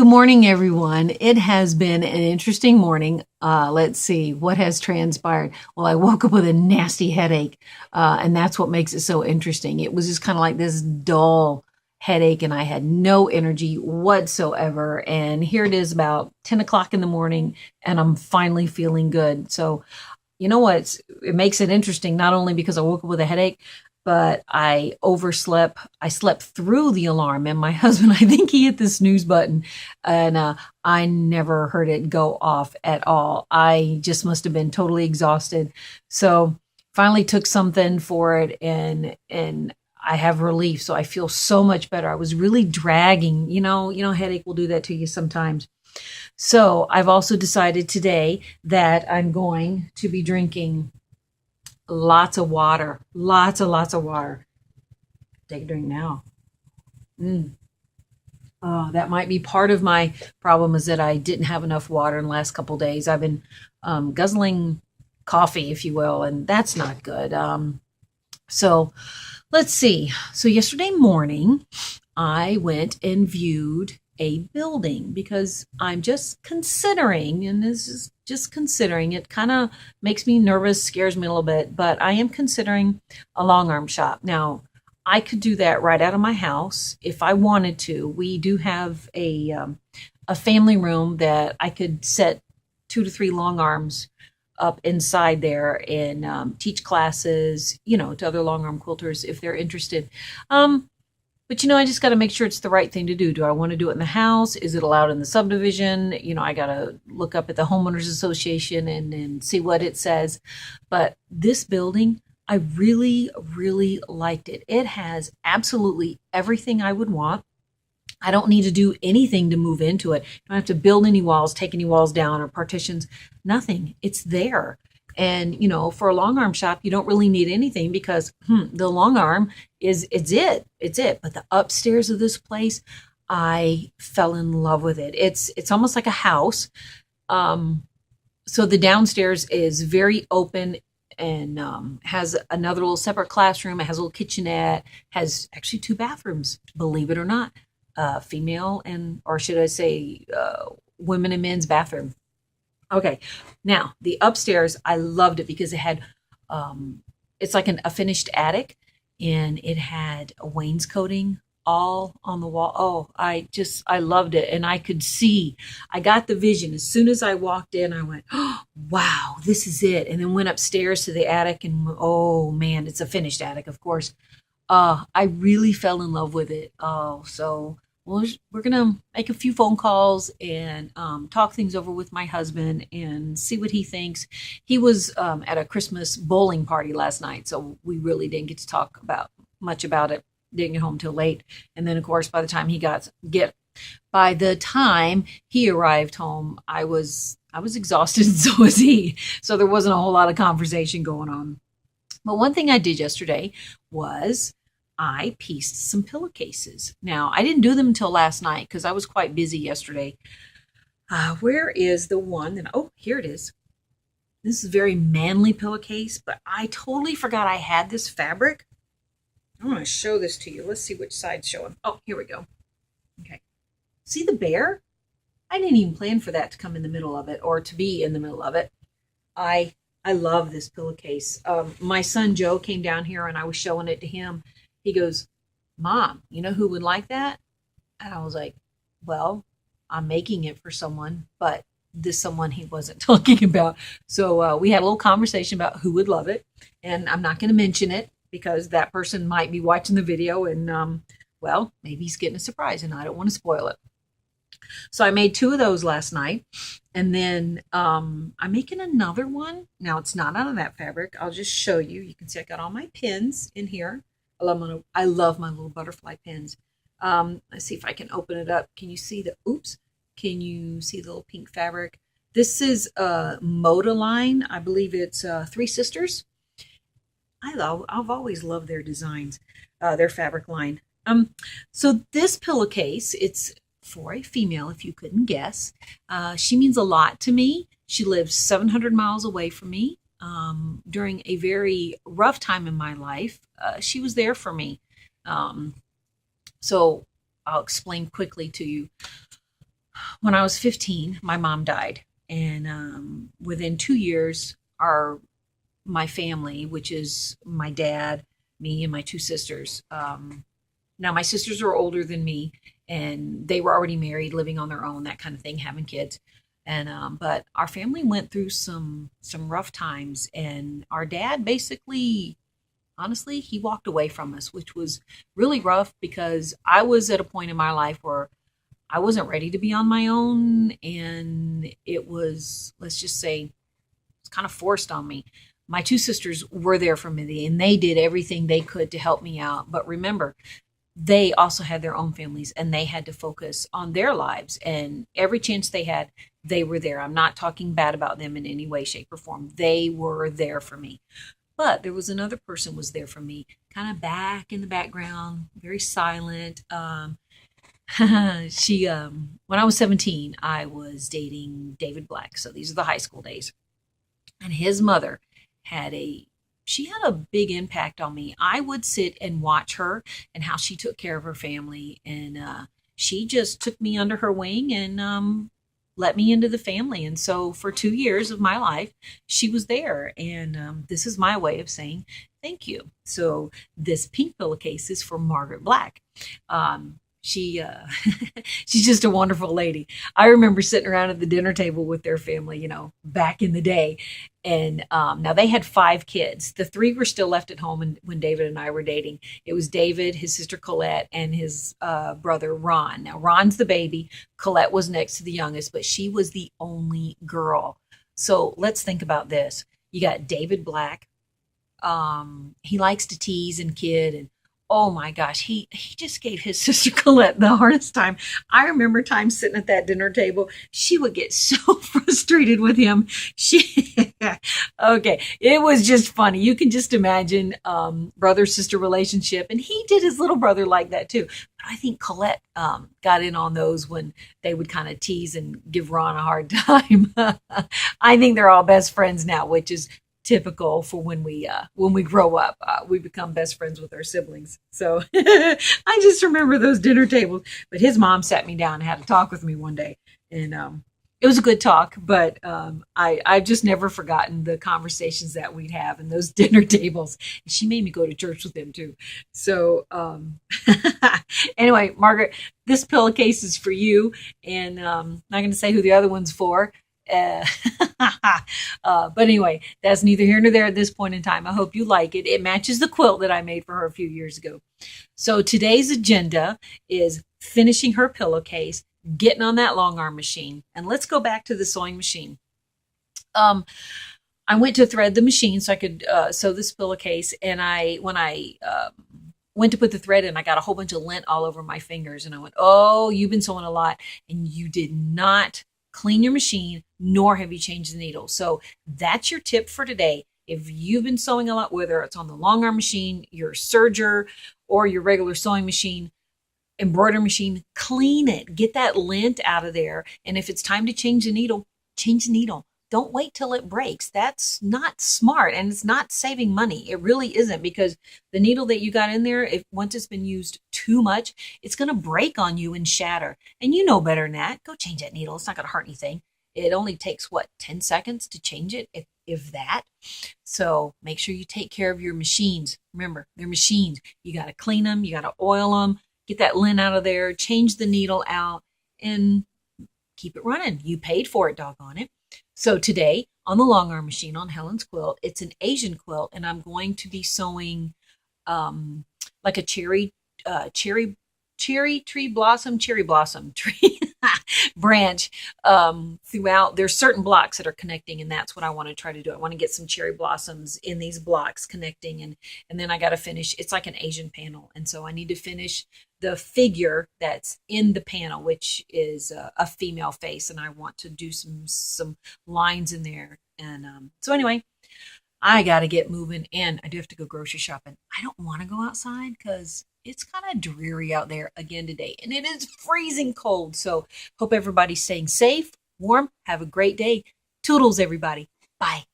Good morning, everyone. It has been an interesting morning. Let's see what has transpired. Well, I woke up with a nasty headache, and that's what makes it so interesting. It was just kind of like this dull headache, and I had no energy whatsoever. And here it is about 10 o'clock in the morning, and I'm finally feeling good. So, you know what? It makes it interesting, not only because I woke up with a headache, but I overslept. I slept through the alarm, and my husband, I think he hit the snooze button, and I never heard it go off at all. I just must have been totally exhausted. So finally took something for it, and I have relief. So I feel so much better. I was really dragging. Headache will do that to you sometimes. So I've also decided today that I'm going to be drinking lots of water, lots of water. Take a drink now. That might be part of my problem, is that I didn't have enough water in the last couple of days. I've been guzzling coffee, if you will, and that's not good. So let's see. So yesterday morning, I went and viewed a building because I'm just considering, and this is just considering, it kind of makes me nervous, scares me a little bit, but I am considering a Longarm shop. Now, I could do that right out of my house if I wanted to. We do have a family room that I could set 2 to 3 long arms up inside there and teach classes, to other long arm quilters if they're interested. But I just got to make sure it's the right thing to do. Do I want to do it in the house? Is it allowed in the subdivision? I got to look up at the homeowners association and see what it says. But this building, I really, really liked it. It has absolutely everything I would want. I don't need to do anything to move into it. I don't have to build any walls, take any walls down or partitions, nothing. It's there. And, for a long arm shop, you don't really need anything because the long arm it's it. But the upstairs of this place, I fell in love with it. It's almost like a house. So the downstairs is very open and has another little separate classroom. It has a little kitchenette, has actually 2 bathrooms, believe it or not, female or should I say women and men's bathroom. Okay, now the upstairs, I loved it because it had, it's like a finished attic, and it had a wainscoting all on the wall. Oh, I loved it, and I could see, I got the vision. As soon as I walked in, I went, oh, wow, this is it. And then went upstairs to the attic, and oh man, it's a finished attic, of course. I really fell in love with it. Oh, so we're gonna make a few phone calls and talk things over with my husband and see what he thinks. He was at a Christmas bowling party last night, so we really didn't get to talk much about it. Didn't get home till late, and then of course by the time he arrived home, I was exhausted, and so was he. So there wasn't a whole lot of conversation going on. But one thing I did yesterday was I pieced some pillowcases. Now, I didn't do them until last night because I was quite busy yesterday. Where is the one that, oh, here it is. This is a very manly pillowcase, but I totally forgot I had this fabric. I want to show this to you. Let's see which side's showing. Oh, here we go. Okay. See the bear? I didn't even plan for that to come in the middle of it or to be in the middle of it. I love this pillowcase. My son Joe came down here and I was showing it to him. He goes, Mom, you know who would like that? And I was like, well, I'm making it for someone, but this someone he wasn't talking about. So we had a little conversation about who would love it. And I'm not going to mention it because that person might be watching the video and, well, maybe he's getting a surprise and I don't want to spoil it. So I made 2 of those last night. And then I'm making another one. Now, it's not out of that fabric. I'll just show you. You can see I got all my pins in here. I love my little butterfly pins. Let's see if I can open it up. Can you see can you see the little pink fabric? This is Moda line. I believe it's 3 Sisters. I've always loved their designs, their fabric line. So this pillowcase, it's for a female, if you couldn't guess. She means a lot to me. She lives 700 miles away from me. During a very rough time in my life, she was there for me. So I'll explain quickly to you. when I was 15, my mom died. And within 2 years, my family, which is my dad, me, and my two sisters. Now, my sisters are older than me, and they were already married, living on their own, that kind of thing, having kids. And but our family went through some rough times, and our dad basically, honestly, he walked away from us, which was really rough because I was at a point in my life where I wasn't ready to be on my own, and it was, let's just say, it's kind of forced on me. My two sisters were there for me, and they did everything they could to help me out. But remember, they also had their own families, and they had to focus on their lives. And every chance they had, they were there. I'm not talking bad about them in any way, shape, or form. They were there for me. But there was another person was there for me, kind of back in the background, very silent. She when I was 17, I was dating David Black. So these are the high school days. And his mother had a she had a big impact on me. I would sit and watch her and how she took care of her family, and she just took me under her wing and let me into the family. And so for 2 years of my life, she was there, and this is my way of saying thank you. So this pink pillowcase is for Margaret Black. She she's just a wonderful lady. I remember sitting around at the dinner table with their family, back in the day. And now they had 5 kids. The 3 were still left at home when David and I were dating. It was David, his sister Colette, and his brother Ron. Now Ron's the baby. Colette was next to the youngest, but she was the only girl. So let's think about this. You got David Black. He likes to tease and kid, and oh my gosh, he just gave his sister Colette the hardest time. I remember times sitting at that dinner table, she would get so frustrated with him. Okay, it was just funny. You can just imagine brother-sister relationship, and he did his little brother like that too. But I think Colette got in on those when they would kind of tease and give Ron a hard time. I think they're all best friends now, which is typical for when we grow up. We become best friends with our siblings. So I just remember those dinner tables. But his mom sat me down and had a talk with me one day, and it was a good talk. But I've just never forgotten the conversations that we'd have in those dinner tables. And she made me go to church with him too. So anyway, Margaret, this pillowcase is for you, and I'm not going to say who the other one's for. But anyway, that's neither here nor there at this point in time. I hope you like it. It matches the quilt that I made for her a few years ago. So today's agenda is finishing her pillowcase, getting on that Longarm machine, and let's go back to the sewing machine. I went to thread the machine so I could sew this pillowcase, and when I went to put the thread in, I got a whole bunch of lint all over my fingers, and I went, "Oh, you've been sewing a lot, and you did not clean your machine, nor have you changed the needle." So that's your tip for today. If you've been sewing a lot, whether it's on the Longarm machine, your serger, or your regular sewing machine, embroidery machine, clean it. Get that lint out of there. And if it's time to change the needle, change the needle. Don't wait till it breaks. That's not smart, and it's not saving money. It really isn't, because the needle that you got in there, if once it's been used too much, it's going to break on you and shatter. And you know better than that. Go change that needle. It's not going to hurt anything. It only takes 10 seconds to change it, if that. So make sure you take care of your machines. Remember, they're machines. You got to clean them. You got to oil them. Get that lint out of there. Change the needle out, and keep it running. You paid for it, doggone it. So today on the Longarm machine on Helen's quilt, it's an Asian quilt, and I'm going to be sewing like a cherry blossom tree branch throughout. There's certain blocks that are connecting, and that's what I want to try to do. I want to get some cherry blossoms in these blocks connecting, and then I got to finish. It's like an Asian panel, and so I need to finish the figure that's in the panel, which is a female face, and I want to do some lines in there. And so anyway, I got to get moving, and I do have to go grocery shopping. I don't want to go outside because it's kind of dreary out there again today, and it is freezing cold. So hope everybody's staying safe, warm. Have a great day. Toodles, everybody. Bye.